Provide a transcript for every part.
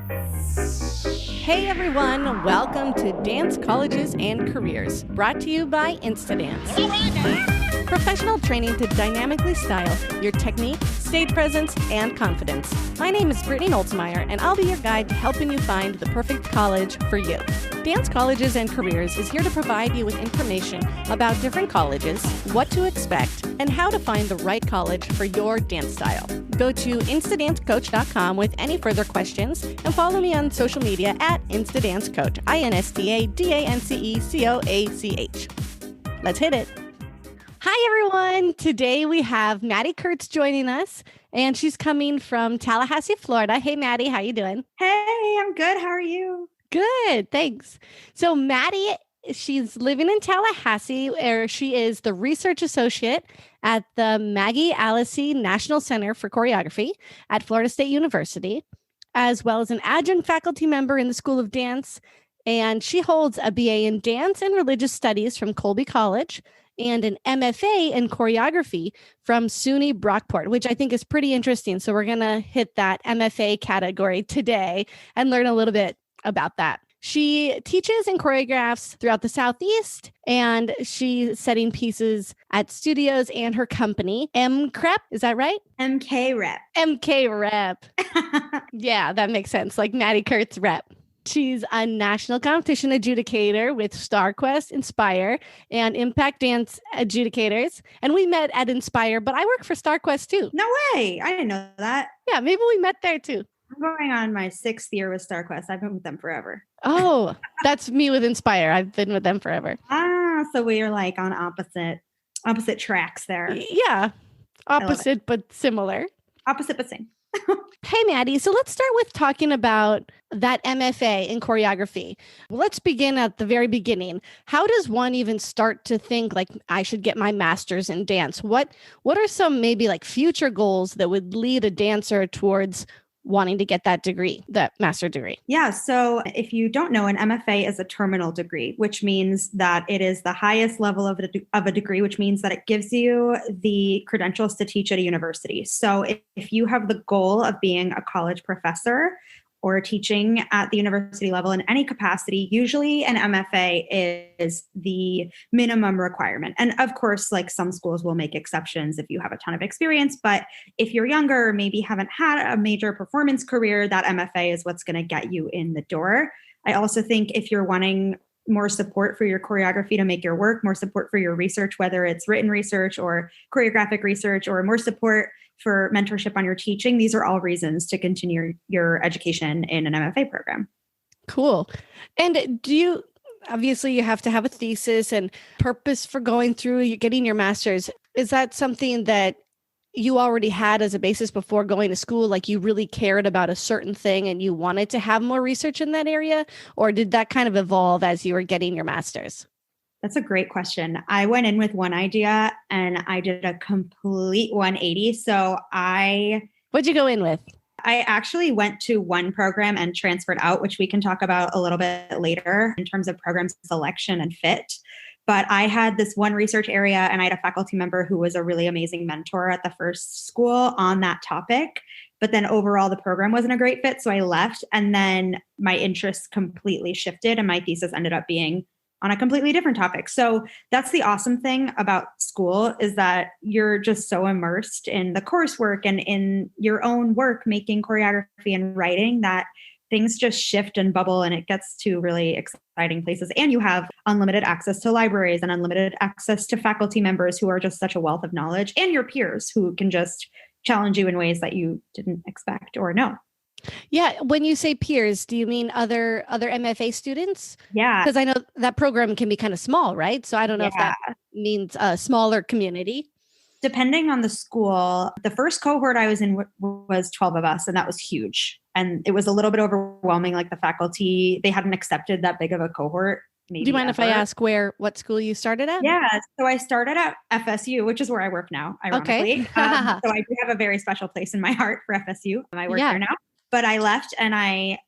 Hey everyone, welcome to Dance Colleges and Careers, brought to you by InstaDance. Professional training to dynamically style your technique, stage presence, and confidence. My name is Brittany Noltzmeyer, and I'll be your guide to helping you find the perfect college for you. Dance Colleges and Careers is here to provide you with information about different colleges, what to expect, and how to find the right college for your dance style. Go to instadancecoach.com with any further questions and follow me on social media at instadancecoach, INSTADANCECOACH. Let's hit it. Hi, everyone. Today we have Maddie Kurtz joining us, and she's coming from Tallahassee, Florida. Hey, Maddie, how you doing? Hey, I'm good. How are you? Good, thanks. So Maddie, she's living in Tallahassee, where she is the research associate at the Maggie Allesee National Center for Choreography at Florida State University, as well as an adjunct faculty member in the School of Dance. And she holds a BA in Dance and Religious Studies from Colby College and an MFA in Choreography from SUNY Brockport, which I think is pretty interesting. So we're going to hit that MFA category today and learn a little bit about that. She teaches and choreographs throughout the Southeast, and she's setting pieces at studios and her company, MKrep. Is that right? MKrep. MKrep. Yeah, that makes sense. Like Maddie Kurtz rep. She's a national competition adjudicator with StarQuest, Inspire, and Impact Dance Adjudicators. And we met at Inspire, but I work for StarQuest too. No way. I didn't know that. Yeah, maybe we met there too. I'm going on my 6th year with StarQuest. I've been with them forever. Oh, that's me with Inspire. I've been with them forever. So we are like on opposite tracks there. Yeah. Opposite, but similar. Opposite, but same. Hey, Maddie. So let's start with talking about that MFA in choreography. Let's begin at the very beginning. How does one even start to think like I should get my master's in dance? What are some maybe like future goals that would lead a dancer towards wanting to get that degree, that master degree? Yeah. So if you don't know, an MFA is a terminal degree, which means that it is the highest level of a degree, which means that it gives you the credentials to teach at a university. So if you have the goal of being a college professor or teaching at the university level in any capacity, usually an MFA is the minimum requirement. And of course, like some schools will make exceptions if you have a ton of experience, but if you're younger or maybe haven't had a major performance career, that MFA is what's going to get you in the door. I also think if you're wanting more support for your choreography to make your work, more support for your research, whether it's written research or choreographic research, or more support for mentorship on your teaching, these are all reasons to continue your education in an MFA program. Cool. And obviously you have to have a thesis and purpose for going through getting your master's. Is that something that you already had as a basis before going to school? Like you really cared about a certain thing and you wanted to have more research in that area? Or did that kind of evolve as you were getting your master's? That's a great question. I went in with one idea and I did a complete 180. What'd you go in with? I actually went to one program and transferred out, which we can talk about a little bit later in terms of program selection and fit. But I had this one research area and I had a faculty member who was a really amazing mentor at the first school on that topic. But then overall, the program wasn't a great fit. So I left, and then my interests completely shifted and my thesis ended up being on a completely different topic. So that's the awesome thing about school, is that you're just so immersed in the coursework and in your own work, making choreography and writing, that things just shift and bubble and it gets to really exciting places. And you have unlimited access to libraries and unlimited access to faculty members who are just such a wealth of knowledge, and your peers who can just challenge you in ways that you didn't expect or know. Yeah. When you say peers, do you mean other MFA students? Yeah. Because I know that program can be kind of small, right? So I don't know if that means a smaller community. Depending on the school, the first cohort I was in was 12 of us, and that was huge. And it was a little bit overwhelming. Like the faculty, they hadn't accepted that big of a cohort. Do you mind if I ask what school you started at? Yeah. So I started at FSU, which is where I work now, ironically. Okay. So I do have a very special place in my heart for FSU. I work there now. But I left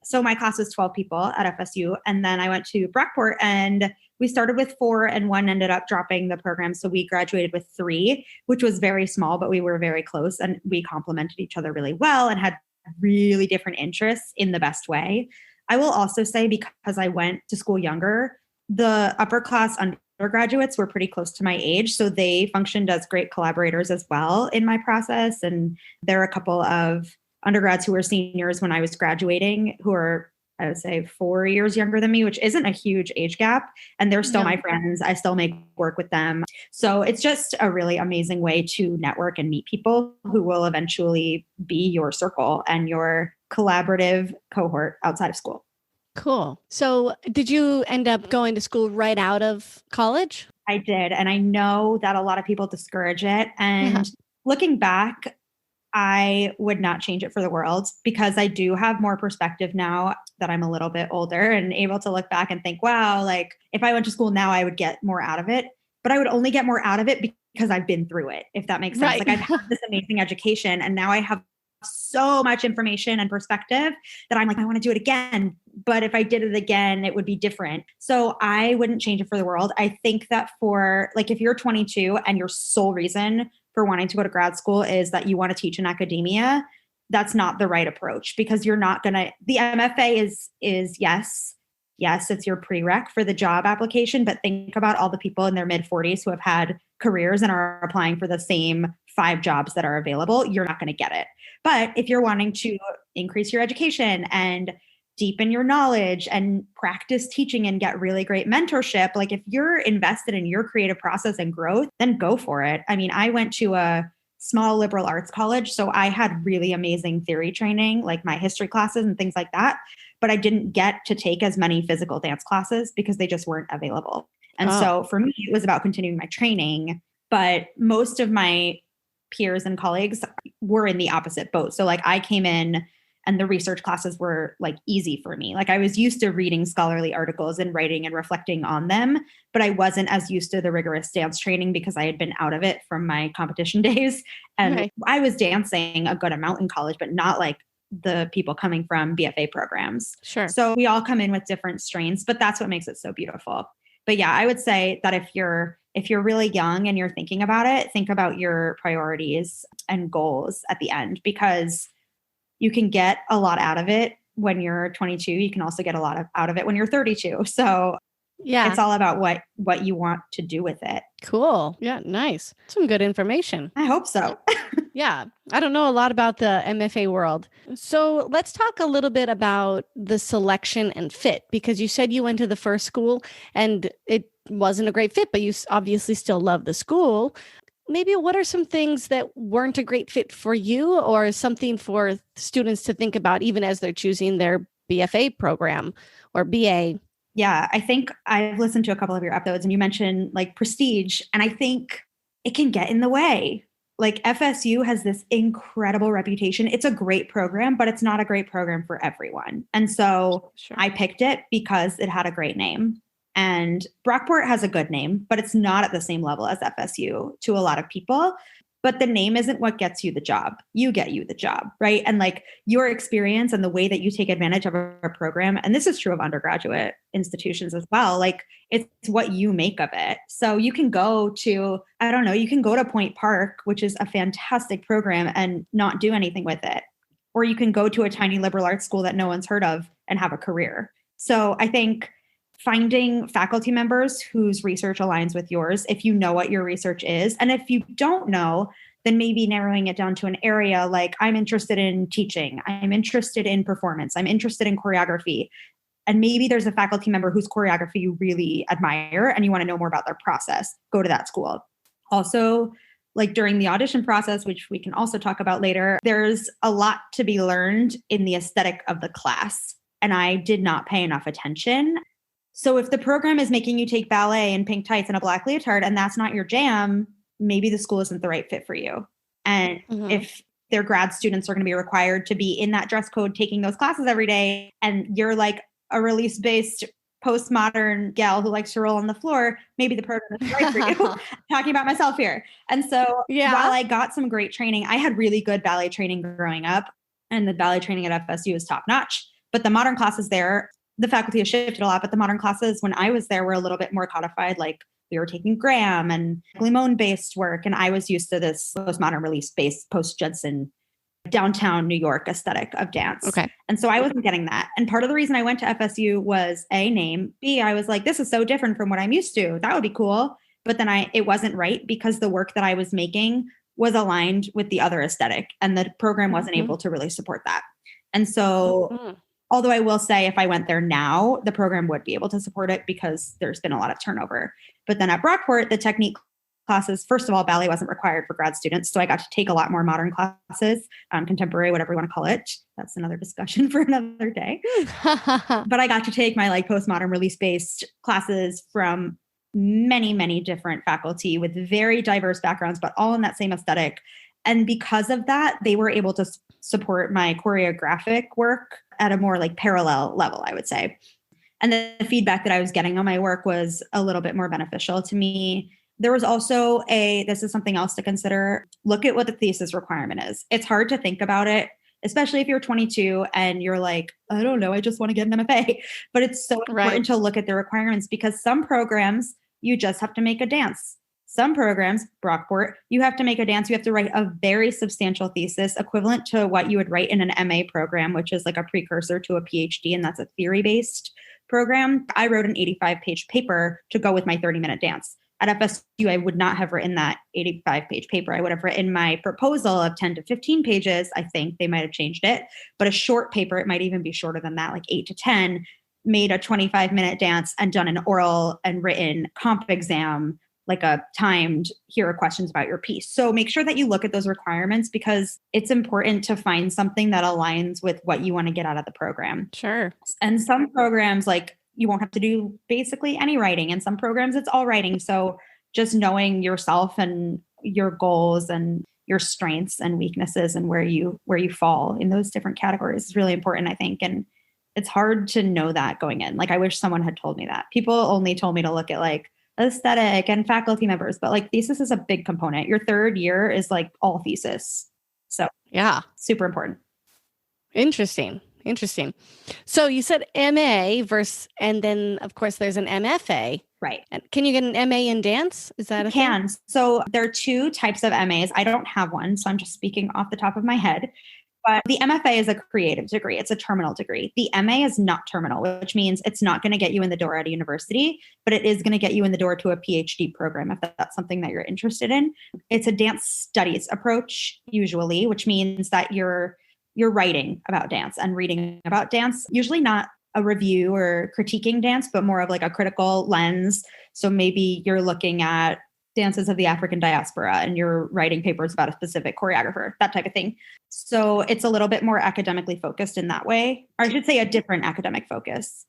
so my class was 12 people at FSU. And then I went to Brockport and we started with 4 and 1 ended up dropping the program. So we graduated with 3, which was very small, but we were very close and we complemented each other really well and had really different interests in the best way. I will also say, because I went to school younger, the upper class undergraduates were pretty close to my age. So they functioned as great collaborators as well in my process. And there are a couple of undergrads who were seniors when I was graduating who are, I would say, 4 years younger than me, which isn't a huge age gap. And they're still my friends. I still make work with them. So it's just a really amazing way to network and meet people who will eventually be your circle and your collaborative cohort outside of school. Cool. So did you end up going to school right out of college? I did. And I know that a lot of people discourage it. And looking back, I would not change it for the world, because I do have more perspective now that I'm a little bit older and able to look back and think, wow, like if I went to school now, I would get more out of it. But I would only get more out of it because I've been through it, if that makes sense. Right. Like I've had this amazing education and now I have so much information and perspective that I'm like, I want to do it again. But if I did it again, it would be different. So I wouldn't change it for the world. I think that for like, if you're 22 and your sole reason for wanting to go to grad school is that you want to teach in academia, that's not the right approach, because you're not going to, the MFA is yes, it's your prereq for the job application, but think about all the people in their mid 40s who have had careers and are applying for the same 5 jobs that are available. You're not going to get it. But if you're wanting to increase your education and deepen your knowledge and practice teaching and get really great mentorship, like if you're invested in your creative process and growth, then go for it. I mean, I went to a small liberal arts college, so I had really amazing theory training, like my history classes and things like that. But I didn't get to take as many physical dance classes because they just weren't available. And so for me, it was about continuing my training. But most of my peers and colleagues were in the opposite boat. So like I came in and the research classes were like easy for me. Like I was used to reading scholarly articles and writing and reflecting on them, but I wasn't as used to the rigorous dance training because I had been out of it from my competition days. And I was dancing a good amount in college, but not like the people coming from BFA programs. Sure. So we all come in with different strains, but that's what makes it so beautiful. But yeah, I would say that if you're really young and you're thinking about it, think about your priorities and goals at the end, because you can get a lot out of it when you're 22. You can also get a lot out of it when you're 32. So yeah, it's all about what you want to do with it. Cool. Yeah. Nice. Some good information. I hope so. Yeah. I don't know a lot about the MFA world. So let's talk a little bit about the selection and fit, because you said you went to the first school and it wasn't a great fit, but you obviously still love the school. Maybe what are some things that weren't a great fit for you, or something for students to think about even as they're choosing their BFA program or BA? Yeah, I think I've listened to a couple of your episodes and you mentioned like prestige, and I think it can get in the way. Like FSU has this incredible reputation. It's a great program, but it's not a great program for everyone. And so I picked it because it had a great name. And Brockport has a good name, but it's not at the same level as FSU to a lot of people. But the name isn't what gets you the job. You get you the job, right? And like your experience and the way that you take advantage of a program, and this is true of undergraduate institutions as well, like it's what you make of it. So you can go to, I don't know, you can go to Point Park, which is a fantastic program, and not do anything with it. Or you can go to a tiny liberal arts school that no one's heard of and have a career. So I think finding faculty members whose research aligns with yours, if you know what your research is. And if you don't know, then maybe narrowing it down to an area like I'm interested in teaching, I'm interested in performance, I'm interested in choreography. And maybe there's a faculty member whose choreography you really admire and you want to know more about their process. Go to that school. Also, like during the audition process, which we can also talk about later, there's a lot to be learned in the aesthetic of the class. And I did not pay enough attention. So if the program is making you take ballet in pink tights and a black leotard, and that's not your jam, maybe the school isn't the right fit for you. And if their grad students are going to be required to be in that dress code, taking those classes every day, and you're like a release-based postmodern gal who likes to roll on the floor, maybe the program isn't right for you. Talking about myself here. And so while I got some great training, I had really good ballet training growing up, and the ballet training at FSU is top notch. But the modern classes there, the faculty has shifted a lot, but the modern classes when I was there were a little bit more codified. Like we were taking Graham and Limon based work. And I was used to this postmodern release based post Judson downtown New York aesthetic of dance. Okay. And so I wasn't getting that. And part of the reason I went to FSU was A, name, B, I was like, this is so different from what I'm used to. That would be cool. But then it wasn't right because the work that I was making was aligned with the other aesthetic and the program wasn't able to really support that. And so although I will say if I went there now, the program would be able to support it because there's been a lot of turnover. But then at Brockport, the technique classes, first of all, ballet wasn't required for grad students. So I got to take a lot more modern classes, contemporary, whatever you want to call it. That's another discussion for another day. But I got to take my like postmodern release-based classes from many, many different faculty with very diverse backgrounds, but all in that same aesthetic. And because of that, they were able to support my choreographic work at a more like parallel level, I would say. And the feedback that I was getting on my work was a little bit more beneficial to me. There was also this is something else to consider. Look at what the thesis requirement is. It's hard to think about it, especially if you're 22 and you're like, I don't know, I just want to get an MFA. But it's so important to look at the requirements because some programs, you just have to make a dance. Some programs, Brockport, you have to make a dance. You have to write a very substantial thesis equivalent to what you would write in an MA program, which is like a precursor to a PhD, and that's a theory-based program. I wrote an 85-page paper to go with my 30-minute dance. At FSU, I would not have written that 85-page paper. I would have written my proposal of 10 to 15 pages. I think they might have changed it, but a short paper, it might even be shorter than that, like 8 to 10, made a 25-minute dance and done an oral and written comp exam, like a timed, here are questions about your piece. So make sure that you look at those requirements because it's important to find something that aligns with what you want to get out of the program. Sure. And some programs, like you won't have to do basically any writing. And some programs, it's all writing. So just knowing yourself and your goals and your strengths and weaknesses and where you fall in those different categories is really important, I think. And it's hard to know that going in. Like, I wish someone had told me that. People only told me to look at like aesthetic and faculty members, but like thesis is a big component. Your third year is like all thesis. So yeah, super important. Interesting. So you said MA and then of course there's an MFA. Right. And can you get an MA in dance? Is that a thing? So there are two types of MAs. I don't have one, so I'm just speaking off the top of my head. But the MFA is a creative degree. It's a terminal degree. The MA is not terminal, which means it's not going to get you in the door at a university, but it is going to get you in the door to a PhD program if that's something that you're interested in. It's a dance studies approach usually, which means that you're writing about dance and reading about dance, usually not a review or critiquing dance, but more of like a critical lens. So maybe you're looking at dances of the African diaspora and you're writing papers about a specific choreographer, that type of thing. So it's a little bit more academically focused in that way, or I should say a different academic focus.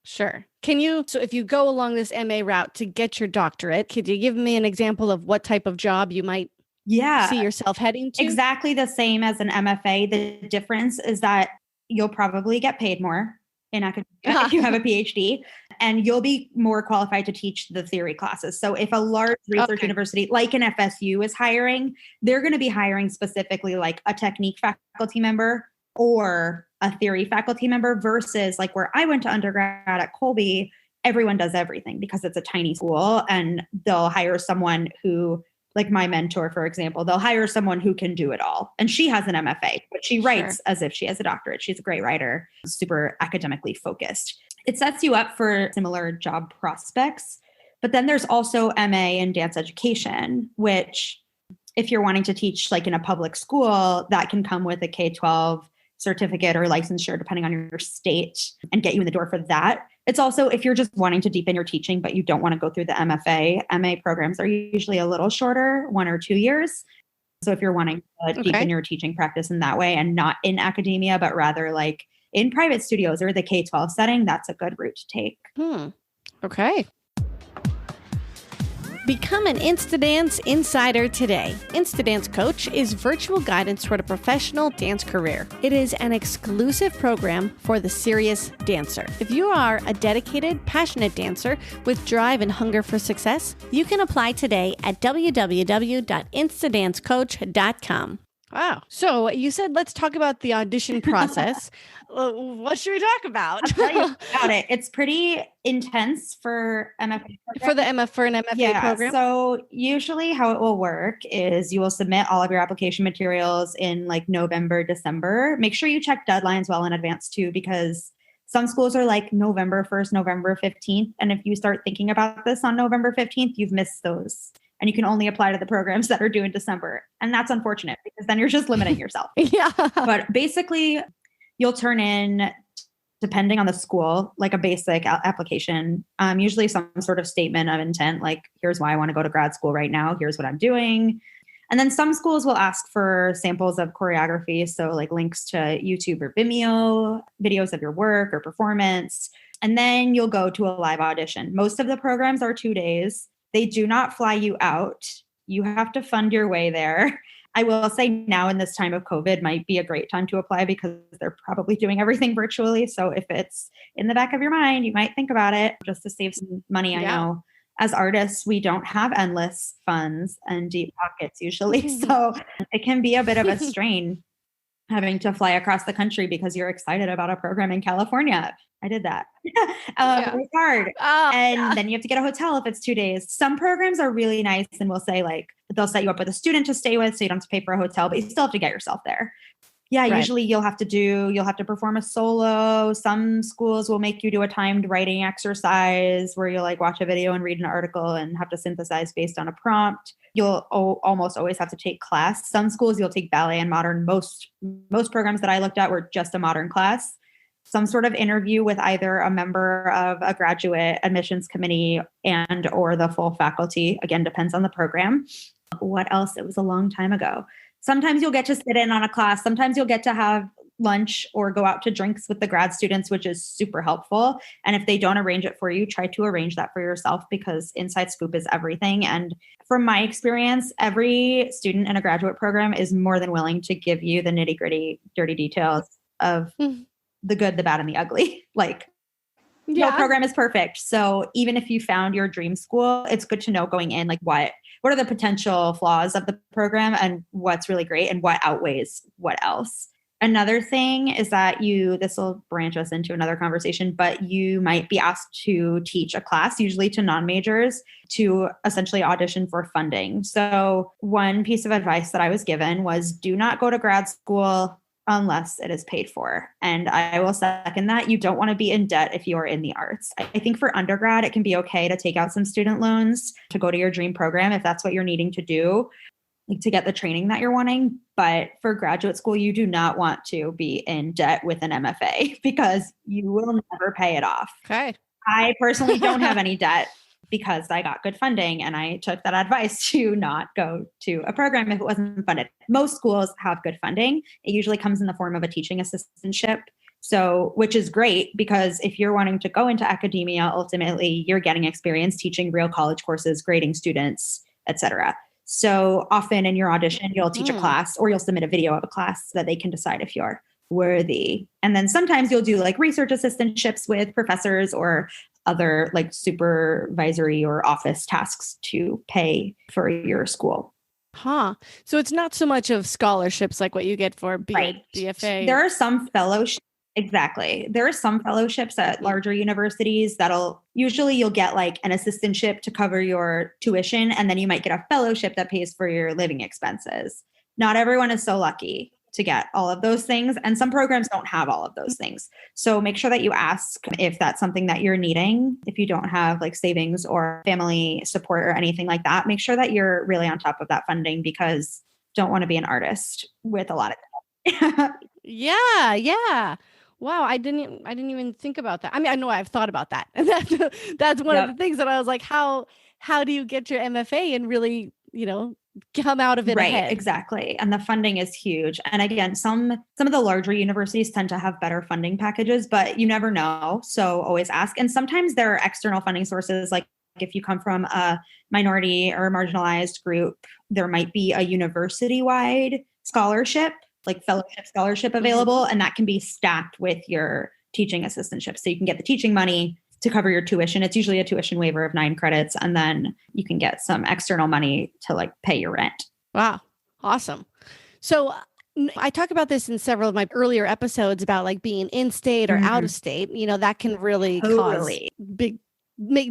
Sure. So if you go along this MA route to get your doctorate, could you give me an example of what type of job you might see yourself heading to? Exactly the same as an MFA. The difference is that you'll probably get paid more in academia if you have a PhD, and you'll be more qualified to teach the theory classes. So if a large research university like an FSU is hiring, they're going to be hiring specifically like a technique faculty member or a theory faculty member versus like where I went to undergrad at Colby, everyone does everything because it's a tiny school and they'll hire someone who, like my mentor, for example, they'll hire someone who can do it all. And she has an MFA, but she writes as if she has a doctorate. She's a great writer, super academically focused. It sets you up for similar job prospects. But then there's also MA in dance education, which if you're wanting to teach like in a public school, that can come with a K-12 certificate or licensure, depending on your state, and get you in the door for that. It's also if you're just wanting to deepen your teaching, but you don't want to go through the MFA, MA programs are usually a little shorter, 1 or 2 years. So if you're wanting to deepen your teaching practice in that way and not in academia, but rather like in private studios or the K-12 setting, that's a good route to take. Okay. Become an Instadance insider today. Instadance Coach is virtual guidance toward a professional dance career. It is an exclusive program for the serious dancer. If you are a dedicated, passionate dancer with drive and hunger for success, you can apply today at www.instadancecoach.com. Wow. So you said, let's talk about the audition process. What should we talk about? I'll tell you about it. It's pretty intense for MFA For the for an MFA program? So usually how it will work is you will submit all of your application materials in like November, December. Make sure you check deadlines well in advance too, because some schools are like November 1st, November 15th. And if you start thinking about this on November 15th, you've missed those. And you can only apply to the programs that are due in December. And that's unfortunate because then you're just limiting yourself. Yeah. But basically, you'll turn in, depending on the school, like a basic application, usually some sort of statement of intent, like here's why I want to go to grad school right now. Here's what I'm doing. And then some schools will ask for samples of choreography. So like links to YouTube or Vimeo, videos of your work or performance. And then you'll go to a live audition. Most of the programs are 2 days. They do not fly you out. You have to fund your way there. I will say now in this time of COVID might be a great time to apply because they're probably doing everything virtually. So if it's in the back of your mind, you might think about it just to save some money. I know as artists, we don't have endless funds and deep pockets usually. So it can be a bit of a strain having to fly across the country because you're excited about a program in California. I did that. It's hard. Then you have to get a hotel if it's 2 days. Some programs are really nice and will say like, they'll set you up with a student to stay with so you don't have to pay for a hotel, but you still have to get yourself there. Usually you'll have to perform a solo. Some schools will make you do a timed writing exercise where you'll like watch a video and read an article and have to synthesize based on a prompt. You'll almost always have to take class. Some schools you'll take ballet and modern. Most programs that I looked at were just a modern class. Some sort of interview with either a member of a graduate admissions committee and or the full faculty. Again, depends on the program. What else? It was a long time ago. Sometimes you'll get to sit in on a class. Sometimes you'll get to have lunch or go out to drinks with the grad students, which is super helpful. And if they don't arrange it for you, try to arrange that for yourself because inside scoop is everything. And from my experience, every student in a graduate program is more than willing to give you the nitty gritty, dirty details of the good, the bad, and the ugly. No program is perfect. So even if you found your dream school, it's good to know going in, like what are the potential flaws of the program and what's really great and what outweighs what else. Another thing is that this will branch us into another conversation, but you might be asked to teach a class, usually to non-majors, to essentially audition for funding. So one piece of advice that I was given was do not go to grad school unless it is paid for. And I will second that. You don't want to be in debt if you are in the arts. I think for undergrad, it can be okay to take out some student loans to go to your dream program if that's what you're needing to do, like to get the training that you're wanting. But for graduate school, you do not want to be in debt with an MFA because you will never pay it off. Okay. I personally don't have any debt because I got good funding and I took that advice to not go to a program if it wasn't funded. Most schools have good funding. It usually comes in the form of a teaching assistantship. So, which is great because if you're wanting to go into academia, ultimately you're getting experience teaching real college courses, grading students, etc. So often in your audition, you'll teach a class or you'll submit a video of a class so that they can decide if you're worthy. And then sometimes you'll do like research assistantships with professors or other like supervisory or office tasks to pay for your school. So it's not so much of scholarships like what you get for BFA. There are some fellowships. Exactly. There are some fellowships at larger universities you'll get like an assistantship to cover your tuition. And then you might get a fellowship that pays for your living expenses. Not everyone is so lucky to get all of those things. And some programs don't have all of those things. So make sure that you ask if that's something that you're needing. If you don't have like savings or family support or anything like that, make sure that you're really on top of that funding because don't want to be an artist with a lot of Yeah. Wow, I didn't even think about that. I mean, I know I've thought about that. That's one of the things that I was like, how do you get your MFA and really, come out of it ahead? Exactly. And the funding is huge. And again, some of the larger universities tend to have better funding packages, but you never know. So always ask. And sometimes there are external funding sources. Like if you come from a minority or marginalized group, there might be a university-wide scholarship, like fellowship scholarship available. And that can be stacked with your teaching assistantship. So you can get the teaching money to cover your tuition. It's usually a tuition waiver of 9 credits. And then you can get some external money to like pay your rent. Wow. Awesome. So I talk about this in several of my earlier episodes about like being in state or out of state. That can really cause big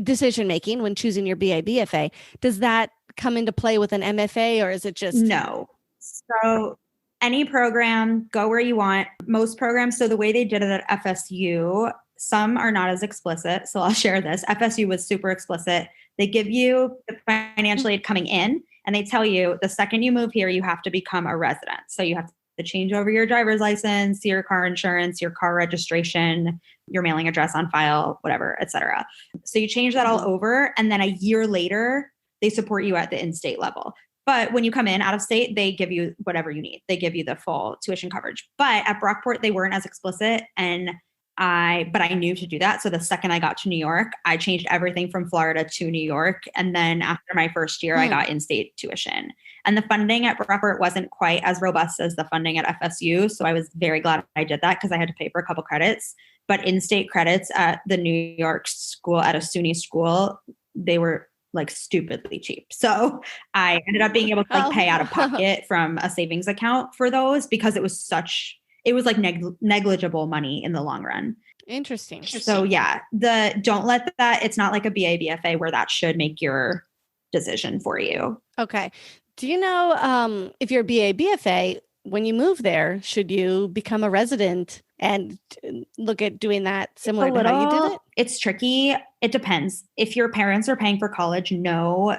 decision making when choosing your BA, BFA. Does that come into play with an MFA, or is it just? No. So any program, go where you want. Most programs, so the way they did it at FSU, some are not as explicit. So I'll share this. FSU was super explicit. They give you the financial aid coming in, and they tell you the second you move here, you have to become a resident. So you have to change over your driver's license, your car insurance, your car registration, your mailing address on file, whatever, et cetera. So you change that all over. And then a year later, they support you at the in-state level. But when you come in out of state, they give you whatever you need. They give you the full tuition coverage. But at Brockport, they weren't as explicit. But I knew to do that. So the second I got to New York, I changed everything from Florida to New York. And then after my first year, I got in-state tuition. And the funding at Brockport wasn't quite as robust as the funding at FSU. So I was very glad I did that because I had to pay for a couple credits. But in-state credits at the New York school, at a SUNY school, they were like stupidly cheap. So I ended up being able to pay out of pocket from a savings account for those because it was like negligible money in the long run. Interesting. So yeah, don't let that, it's not like a BA, BFA where that should make your decision for you. Okay. Do you know if you're a BA, BFA, when you move there, should you become a resident and look at doing that similar to how you did it? It's tricky. It depends. If your parents are paying for college, no,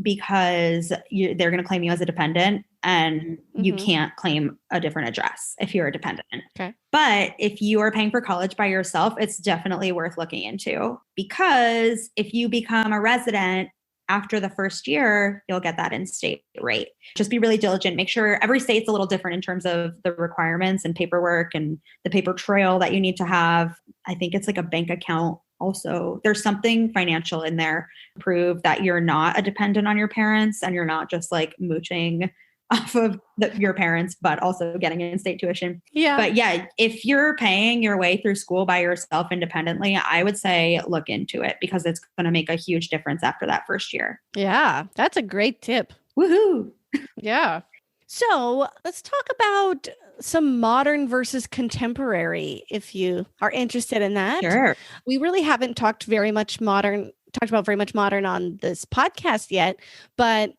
because they're going to claim you as a dependent and you can't claim a different address if you're a dependent. Okay. But if you are paying for college by yourself, it's definitely worth looking into, because if you become a resident after the first year, you'll get that in-state rate. Just be really diligent. Make sure every state's a little different in terms of the requirements and paperwork and the paper trail that you need to have. I think it's like a bank account. Also, there's something financial in there to prove that you're not a dependent on your parents and you're not just like mooching off of your parents, but also getting in-state tuition. Yeah. But yeah, if you're paying your way through school by yourself independently, I would say look into it because it's going to make a huge difference after that first year. Yeah, that's a great tip. Woohoo. Yeah. So let's talk about some modern versus contemporary, if you are interested in that. Sure. We really haven't talked about very much modern on this podcast yet, but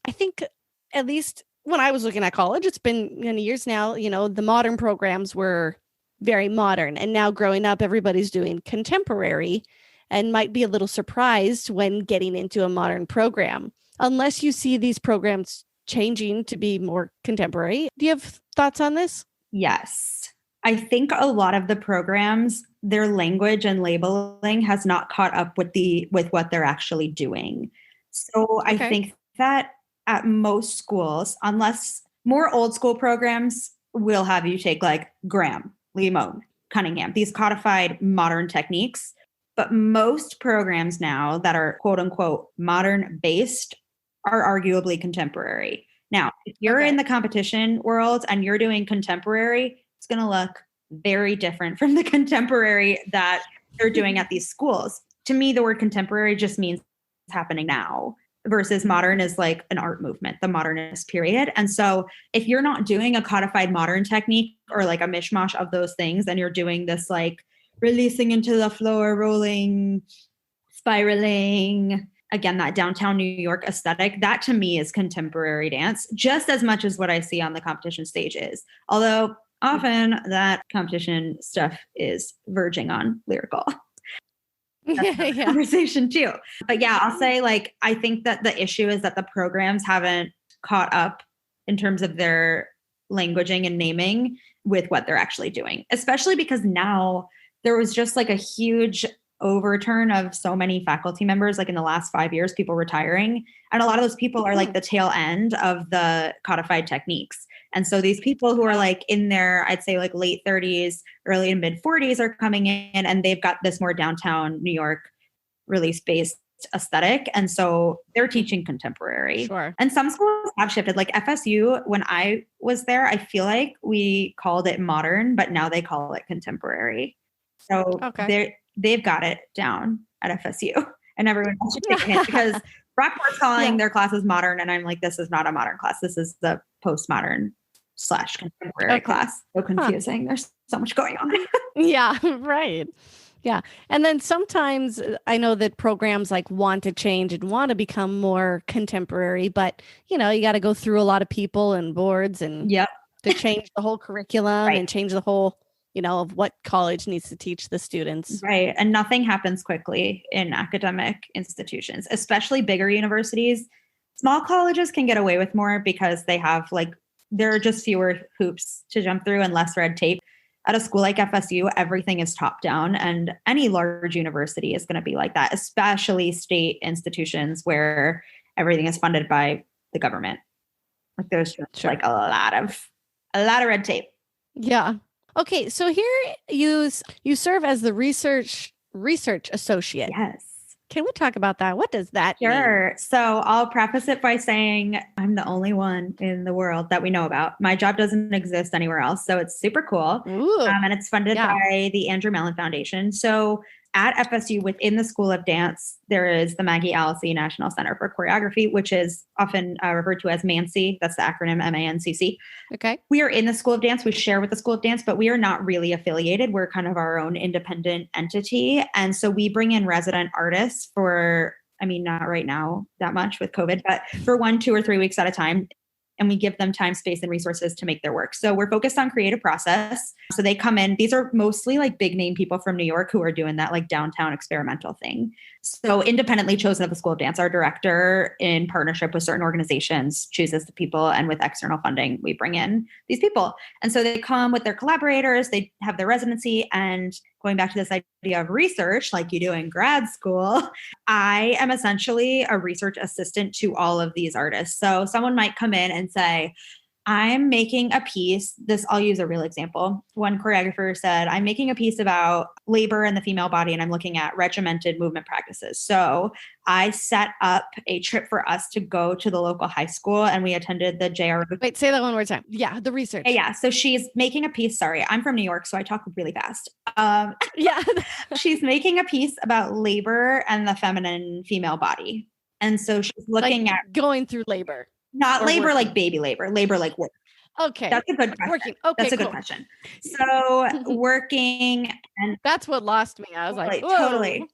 I think at least when I was looking at college, it's been many years now, the modern programs were very modern. And now growing up, everybody's doing contemporary and might be a little surprised when getting into a modern program, unless you see these programs changing to be more contemporary. Do you have thoughts on this? Yes. I think a lot of the programs, their language and labeling has not caught up with what they're actually doing. So I think that at most schools, unless more old school programs will have you take like Graham, Limon, Cunningham, these codified modern techniques. But most programs now that are quote unquote modern based are arguably contemporary. Now, if you're in the competition world and you're doing contemporary, it's going to look very different from the contemporary that they're doing at these schools. To me, the word contemporary just means it's happening now. Versus modern is like an art movement, the modernist period. And so if you're not doing a codified modern technique or like a mishmash of those things, and you're doing this like releasing into the floor, rolling, spiraling, again, that downtown New York aesthetic, that to me is contemporary dance, just as much as what I see on the competition stage is. Although often that competition stuff is verging on lyrical. That's conversation too. But yeah, I'll say I think that the issue is that the programs haven't caught up in terms of their languaging and naming with what they're actually doing, especially because now there was just like a huge overturn of so many faculty members, like in the last 5 years, people retiring. And a lot of those people are like the tail end of the codified techniques. And so these people who are like in their, I'd say like late 30s, early and mid 40s are coming in, and they've got this more downtown New York release-based aesthetic. And so they're teaching contemporary. Sure. And some schools have shifted. Like FSU, when I was there, I feel like we called it modern, but now they call it contemporary. So they've got it down at FSU, and everyone else should take it because Brockport's calling their classes modern. And I'm like, this is not a modern class. This is the postmodern slash contemporary class. So confusing. There's so much going on. Yeah, right. Yeah. And then sometimes I know that programs like want to change and want to become more contemporary, but you got to go through a lot of people and boards and to change the whole curriculum and change the whole, of what college needs to teach the students. Right. And nothing happens quickly in academic institutions, especially bigger universities. Small colleges can get away with more because they have there are just fewer hoops to jump through and less red tape. At a school like FSU, everything is top down, and any large university is going to be like that, especially state institutions where everything is funded by the government. There's just a lot of red tape. Yeah. Okay. So here you serve as the research associate. Yes. Can we talk about that? What does that mean? Sure. So I'll preface it by saying I'm the only one in the world that we know about. My job doesn't exist anywhere else. So it's super cool. And it's funded by the Andrew Mellon Foundation. So at FSU, within the School of Dance, there is the Maggie Allesee National Center for Choreography, which is often referred to as MANCC. That's the acronym MANCC. Okay. We are in the School of Dance. We share with the School of Dance, but we are not really affiliated. We're kind of our own independent entity. And so we bring in resident artists not right now that much with COVID, but for 1, 2, or 3 weeks at a time. And we give them time, space, and resources to make their work. So we're focused on creative process. So they come in, these are mostly big name people from New York who are doing that downtown experimental thing. So independently chosen of the School of Dance, our director in partnership with certain organizations chooses the people, and with external funding, we bring in these people. And so they come with their collaborators, they have their residency, and going back to this idea of research, like you do in grad school, I am essentially a research assistant to all of these artists. So someone might come in and say, I'm making a piece. I'll use a real example. One choreographer said, I'm making a piece about labor and the female body, and I'm looking at regimented movement practices. So I set up a trip for us to go to the local high school, and we attended the JRO. Wait, say that one more time. Yeah, the research. Yeah. So she's making a piece. Sorry, I'm from New York, so I talk really fast. She's making a piece about labor and the feminine female body. And so she's looking at going through labor. Not labor like baby labor like work. Okay. That's a good question. Working. Okay, that's a good question. So working, and that's what lost me. I was totally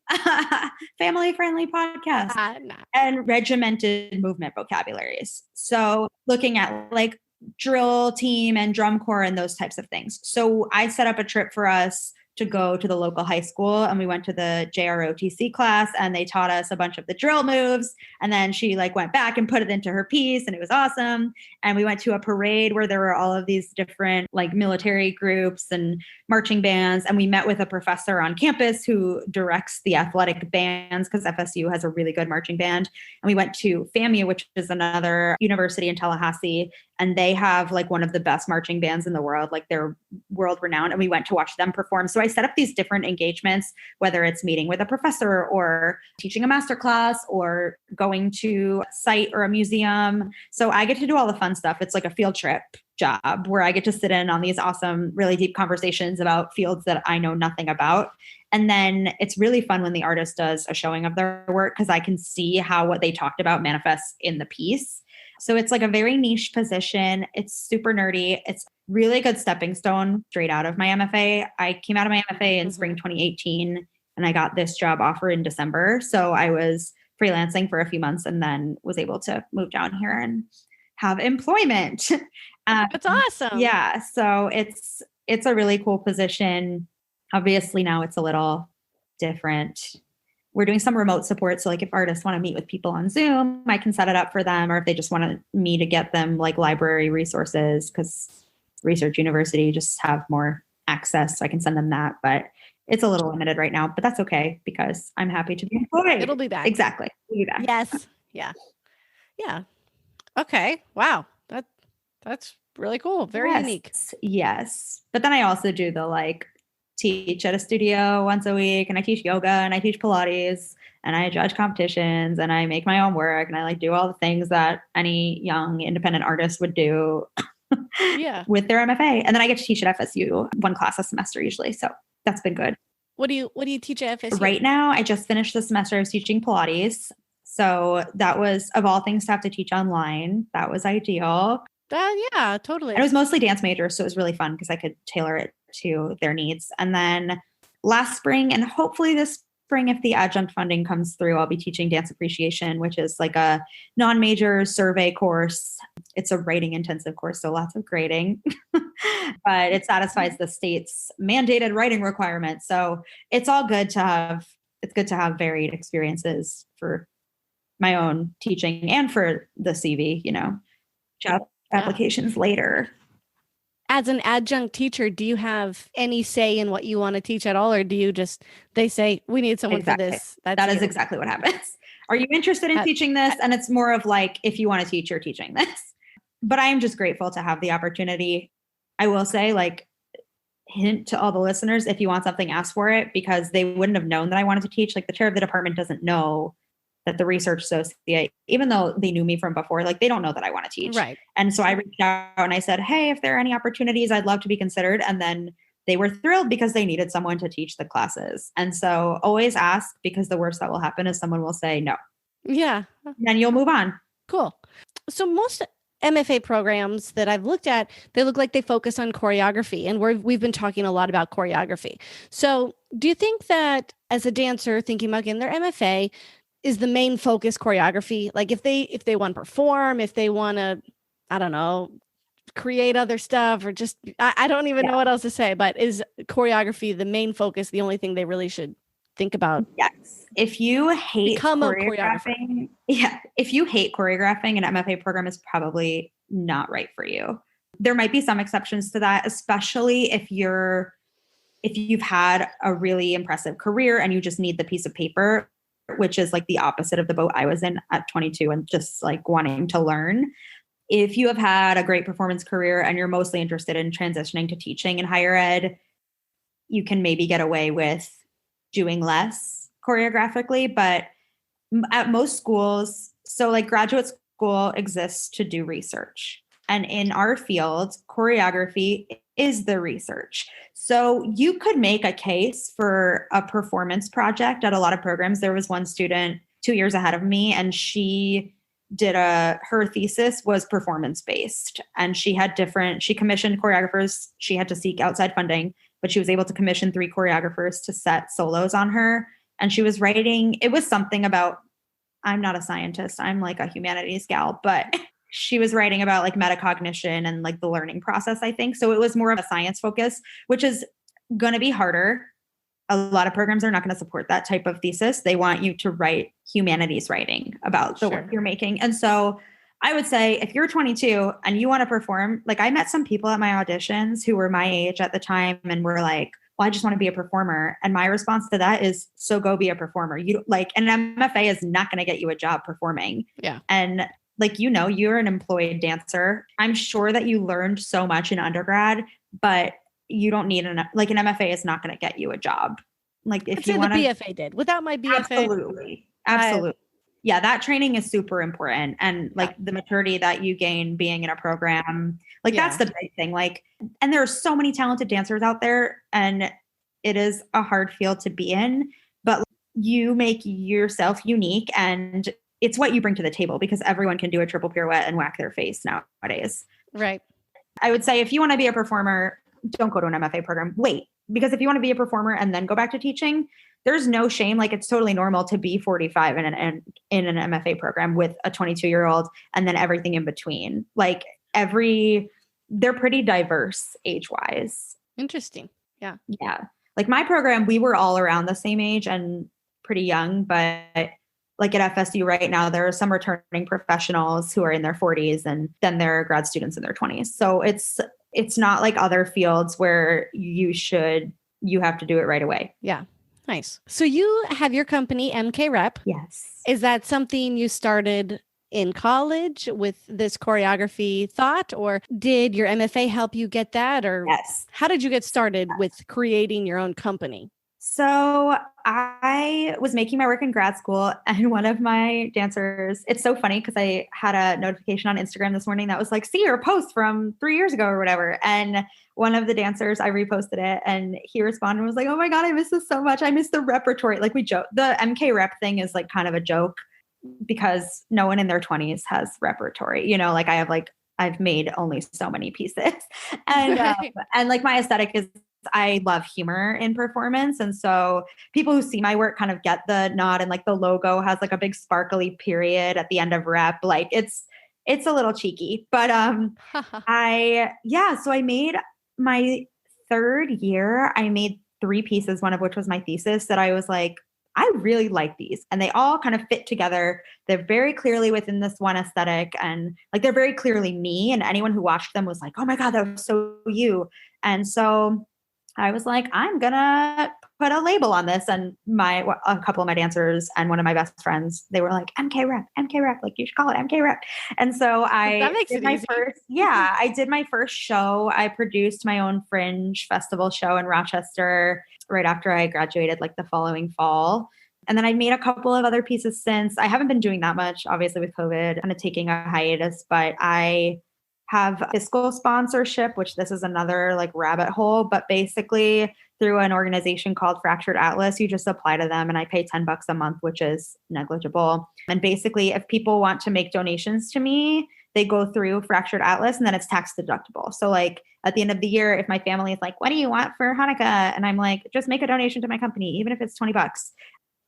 family friendly podcast and regimented movement vocabularies. So looking at drill team and drum corps and those types of things. So I set up a trip for us to go to the local high school, and we went to the JROTC class, and they taught us a bunch of the drill moves. And then she went back and put it into her piece, and it was awesome. And we went to a parade where there were all of these different military groups and marching bands. And we met with a professor on campus who directs the athletic bands, because FSU has a really good marching band. And we went to FAMU, which is another university in Tallahassee, and they have one of the best marching bands in the world. They're world renowned. And we went to watch them perform. So I set up these different engagements, whether it's meeting with a professor or teaching a masterclass or going to a site or a museum. So I get to do all the fun stuff. It's like a field trip job where I get to sit in on these awesome, really deep conversations about fields that I know nothing about. And then it's really fun when the artist does a showing of their work, because I can see how what they talked about manifests in the piece. So it's a very niche position. It's super nerdy. It's really good stepping stone straight out of my MFA. I came out of my MFA in spring 2018, and I got this job offer in December. So I was freelancing for a few months and then was able to move down here and have employment. That's awesome. Yeah. So it's a really cool position. Obviously now it's a little different. We're doing some remote support. So if artists want to meet with people on Zoom, I can set it up for them. Or if they just want me to get them library resources, because Research University just have more access. So I can send them that, but it's a little limited right now, but that's okay because I'm happy to be employed. It'll be back. Exactly. It'll be back. Yes. Yeah. Yeah. Okay. Wow. That's really cool. Very unique. Yes. But then I also do the teach at a studio once a week, and I teach yoga and I teach Pilates and I judge competitions and I make my own work and I do all the things that any young independent artist would do with their MFA. And then I get to teach at FSU one class a semester usually. So that's been good. What do you teach at FSU? Right now, I just finished the semester. I was teaching Pilates. So that was, of all things, to have to teach online. That was ideal. Yeah, totally. And it was mostly dance majors, so it was really fun because I could tailor it to their needs. And then last spring, and hopefully this spring, if the adjunct funding comes through, I'll be teaching dance appreciation, which is like a non-major survey course. It's a writing intensive course, so lots of grading, but it satisfies the state's mandated writing requirements. So it's all good to have. It's good to have varied experiences for my own teaching and for the CV, job applications later. As an adjunct teacher, do you have any say in what you want to teach at all? Or do you they say, we need someone for this? That is exactly what happens. Are you interested in teaching this? And it's more of like, if you want to teach, you're teaching this. But I am just grateful to have the opportunity. I will say, like, hint to all the listeners, if you want something, ask for it, because they wouldn't have known that I wanted to teach. Like, the chair of the department doesn't know that the research associate, even though they knew me from before, like, they don't know that I want to teach. Right. And so I reached out and I said, hey, if there are any opportunities, I'd love to be considered. And then they were thrilled because they needed someone to teach the classes. And so always ask, because the worst that will happen is someone will say no. Yeah. Then you'll move on. Cool. So most MFA programs that I've looked at, they look like they focus on choreography, and we've been talking a lot about choreography. So do you think that as a dancer thinking about getting their MFA, is the main focus choreography? Like, if they want to perform, if they want to, I don't know, create other stuff, or just, I don't even know what else to say, but is choreography the main focus, the only thing they really should think about? Yes. If you hate choreographing, if you hate choreographing, an MFA program is probably not right for you. There might be some exceptions to that, especially if you've had a really impressive career and you just need the piece of paper, which is like the opposite of the boat I was in at 22 and just like wanting to learn. If you have had a great performance career and you're mostly interested in transitioning to teaching in higher ed, you can maybe get away with doing less choreographically. But at most schools, so like graduate school exists to do research. And in our field, choreography is the research. So you could make a case for a performance project at a lot of programs. There was one student 2 years ahead of me, and she did her thesis was performance based, and she commissioned choreographers. She had to seek outside funding, but she was able to commission 3 choreographers to set solos on her. And she was writing, it was something about, I'm not a scientist, I'm like a humanities gal, but she was writing about like metacognition and like the learning process, I think. So it was more of a science focus, which is going to be harder. A lot of programs are not going to support that type of thesis. They want you to write humanities writing about the work you're making. And so I would say, if you're 22 and you want to perform, like, I met some people at my auditions who were my age at the time and were like, well, I just want to be a performer. And my response to that is, so go be a performer. You like, an MFA is not going to get you a job performing. Yeah. And like, you're an employed dancer. I'm sure that you learned so much in undergrad, but you don't need an MFA is not going to get you a job. Like, if you want the BFA did. Without my BFA. Absolutely. Yeah, that training is super important. And like the maturity that you gain being in a program, like that's the big thing. Like, and there are so many talented dancers out there, and it is a hard field to be in, but you make yourself unique, and it's what you bring to the table, because everyone can do a triple pirouette and whack their face nowadays. Right. I would say, if you want to be a performer, don't go to an MFA program. Wait, because if you want to be a performer and then go back to teaching, there's no shame. Like, it's totally normal to be 45 in an MFA program with a 22-year-old and then everything in between. Like, they're pretty diverse age-wise. Interesting. Yeah. Yeah. Like, my program, we were all around the same age and pretty young, but like at FSU right now, there are some returning professionals who are in their 40s, and then there are grad students in their 20s. So it's not like other fields where you have to do it right away. Yeah. Nice. So you have your company, MKrep. Yes. Is that something you started in college with this choreography thought, or did your MFA help you get that? Or yes. How did you get started with creating your own company? So I was making my work in grad school, and one of my dancers, it's so funny because I had a notification on Instagram this morning that was like, see your post from 3 years ago or whatever. And one of the dancers, I reposted it, and he responded and was like, oh my God, I miss this so much. I miss the repertory. Like, we joke, the MKrep thing is like kind of a joke because no one in their 20s has repertory. Like, I I've made only so many pieces. And, Right. and like my aesthetic is, I love humor in performance. And so people who see my work kind of get the nod, and like the logo has like a big sparkly period at the end of rep. Like it's a little cheeky, but, so I made my third year, I made 3 pieces, one of which was my thesis, that I was like, I really like these. And they all kind of fit together. They're very clearly within this one aesthetic, and like they're very clearly me. And anyone who watched them was like, oh my God, that was so you. And so I was like, I'm gonna put a label on this. And a couple of my dancers and one of my best friends, they were like, MKrep, like you should call it MKrep. And so That makes did it my easy. I did my first show. I produced my own Fringe festival show in Rochester right after I graduated, like the following fall. And then I made a couple of other pieces since. I haven't been doing that much, obviously, with COVID, kind of taking a hiatus, but I have fiscal sponsorship, which this is another like rabbit hole, but basically through an organization called Fractured Atlas, you just apply to them and I pay $10 a month, which is negligible. And basically if people want to make donations to me, they go through Fractured Atlas and then it's tax deductible. So like at the end of the year, if my family is like, what do you want for Hanukkah? And I'm like, just make a donation to my company, even if it's $20.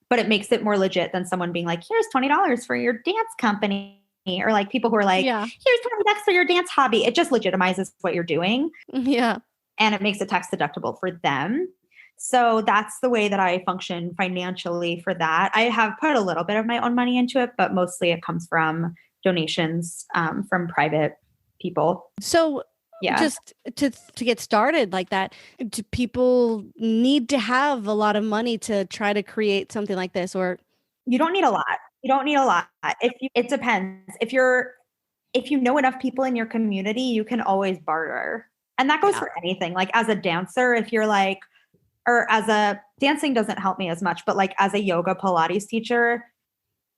But it makes it more legit than someone being like, here's $20 for your dance company. Or like people who are like, Yeah. here's $20 for your dance hobby. It just legitimizes what you're doing. Yeah. And it makes it tax deductible for them. So that's the way that I function financially for that. I have put a little bit of my own money into it, but mostly it comes from donations from private people. So Yeah. just to get started like that, do people need to have a lot of money to try to create something like this? Or You don't need a lot. You don't need a lot. It depends. If you know enough people in your community, you can always barter. And that goes for anything. Like as a dancer, if you're like, or dancing doesn't help me as much, but like as a yoga Pilates teacher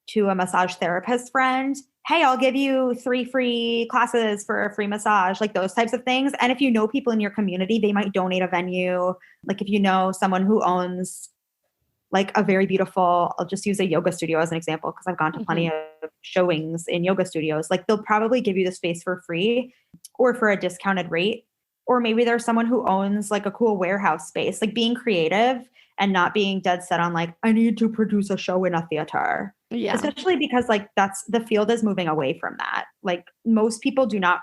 to a massage therapist friend, hey, I'll give you 3 free classes for a free massage, like those types of things. And if you know people in your community, they might donate a venue. Like if you know someone who owns like a very beautiful, I'll just use a yoga studio as an example, because I've gone to plenty of showings in yoga studios. Like they'll probably give you the space for free or for a discounted rate. Or maybe there's someone who owns like a cool warehouse space, like being creative and not being dead set on like, I need to produce a show in a theater. Yeah. Especially because like the field is moving away from that. Like most people do not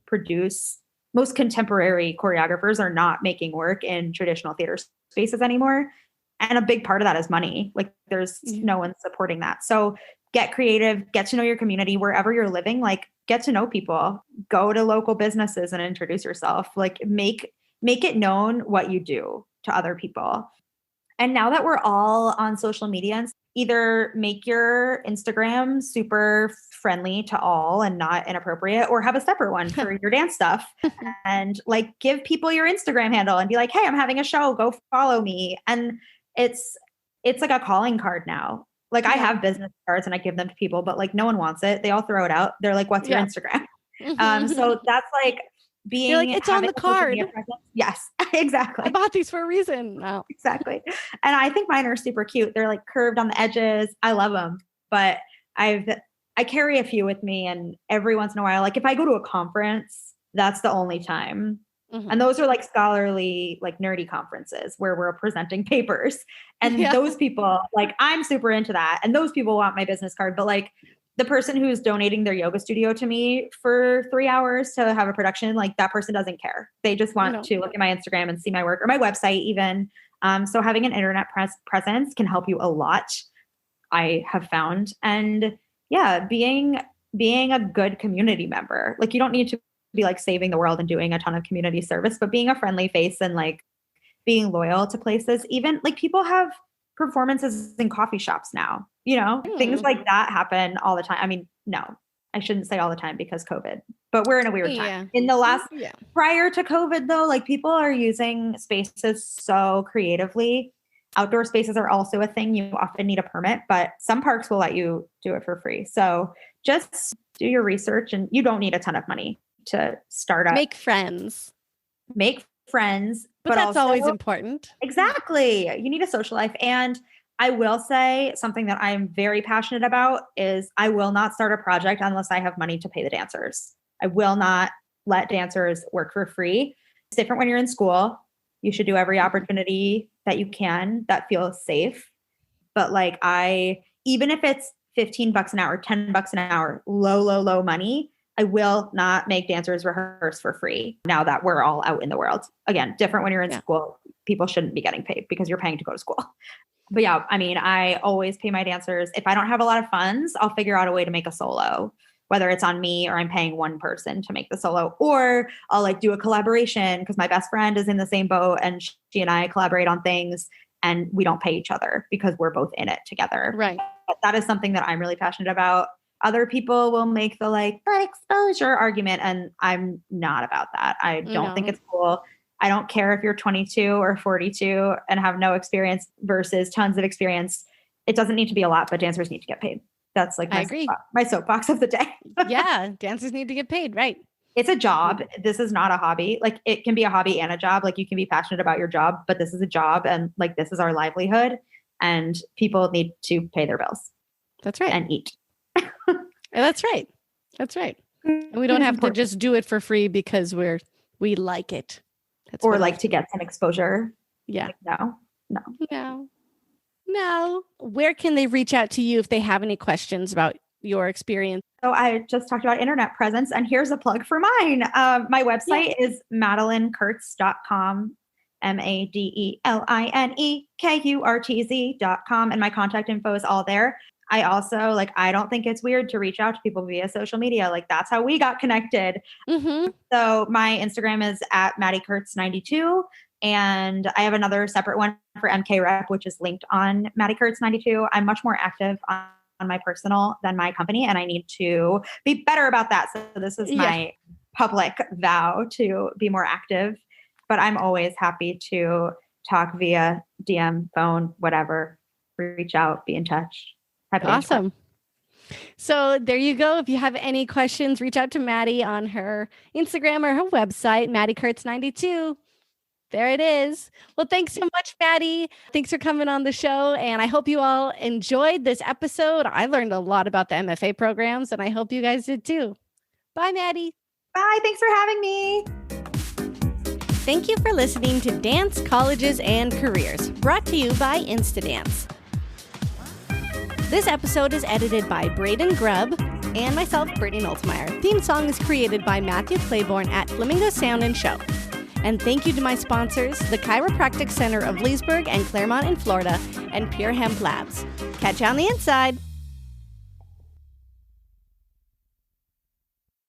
produce, most contemporary choreographers are not making work in traditional theater spaces anymore. And a big part of that is money. Like there's no one supporting that. So get creative, get to know your community wherever you're living, like get to know people, go to local businesses and introduce yourself, like make it known what you do to other people. And now that we're all on social media, either make your Instagram super friendly to all and not inappropriate, or have a separate one for your dance stuff and like give people your Instagram handle and be like, hey, I'm having a show, go follow me. And it's like a calling card now. Like I have business cards and I give them to people, but like no one wants it. They all throw it out. They're like, what's your Instagram? So that's like being, you're like, it's on the card. Yes, exactly. I bought these for a reason. No. Exactly. And I think mine are super cute. They're like curved on the edges. I love them, but I carry a few with me, and every once in a while, like if I go to a conference, that's the only time. And those are like scholarly, like nerdy conferences where we're presenting papers. And those people, like I'm super into that. And those people want my business card. But like the person who's donating their yoga studio to me for 3 hours to have a production, like that person doesn't care. They just want to look at my Instagram and see my work, or my website even. So having an internet presence can help you a lot, I have found. And being a good community member, like you don't need to be like saving the world and doing a ton of community service, but being a friendly face and like being loyal to places. Even like people have performances in coffee shops now, things like that happen all the time. I mean, no, I shouldn't say all the time because COVID, but we're in a weird time. In the last, prior to COVID though, like people are using spaces so creatively. Outdoor spaces are also a thing. You often need a permit, but some parks will let you do it for free. So just do your research, and you don't need a ton of money to start up. Make friends. But that's also, always important. Exactly. You need a social life. And I will say something that I'm very passionate about is I will not start a project unless I have money to pay the dancers. I will not let dancers work for free. It's different when you're in school. You should do every opportunity that you can that feels safe. But like even if it's $15 an hour, $10 an hour, low money, I will not make dancers rehearse for free now that we're all out in the world. Again, different when you're in school. People shouldn't be getting paid because you're paying to go to school. But yeah, I mean, I always pay my dancers. If I don't have a lot of funds, I'll figure out a way to make a solo, whether it's on me or I'm paying one person to make the solo, or I'll like do a collaboration because my best friend is in the same boat and she and I collaborate on things and we don't pay each other because we're both in it together. Right. But that is something that I'm really passionate about. Other people will make the like, but exposure argument. And I'm not about that. I don't think it's cool. I don't care if you're 22 or 42 and have no experience versus tons of experience. It doesn't need to be a lot, but dancers need to get paid. That's like my soapbox of the day. Yeah. Dancers need to get paid. Right. It's a job. This is not a hobby. Like it can be a hobby and a job. Like you can be passionate about your job, but this is a job and like this is our livelihood and people need to pay their bills. That's right. And eat. That's right. That's right. And we don't have to just do it for free because we like it. That's or like to get some exposure. Yeah. Like, no. Where can they reach out to you if they have any questions about your experience? So I just talked about internet presence and here's a plug for mine. My website is MaddelineKurtz.com, MaddelineKurtz.com. And my contact info is all there. I also I don't think it's weird to reach out to people via social media. Like that's how we got connected. Mm-hmm. So my Instagram is at Maddie Kurtz 92. And I have another separate one for MKrep, which is linked on Maddie Kurtz 92. I'm much more active on my personal than my company. And I need to be better about that. So this is my public vow to be more active, but I'm always happy to talk via DM, phone, whatever, reach out, be in touch. Awesome. So there you go. If you have any questions, reach out to Maddie on her Instagram or her website, Maddie Kurtz 92. There it is. Well, thanks so much, Maddie. Thanks for coming on the show. And I hope you all enjoyed this episode. I learned a lot about the MFA programs, and I hope you guys did too. Bye, Maddie. Bye. Thanks for having me. Thank you for listening to Dance, Colleges, and Careers, brought to you by Instadance. This episode is edited by Braden Grubb and myself, Brittany Noltmeyer. Theme song is created by Matthew Claiborne at Flamingo Sound and Show. And thank you to my sponsors, the Chiropractic Center of Leesburg and Claremont in Florida, and Pure Hemp Labs. Catch you on the inside.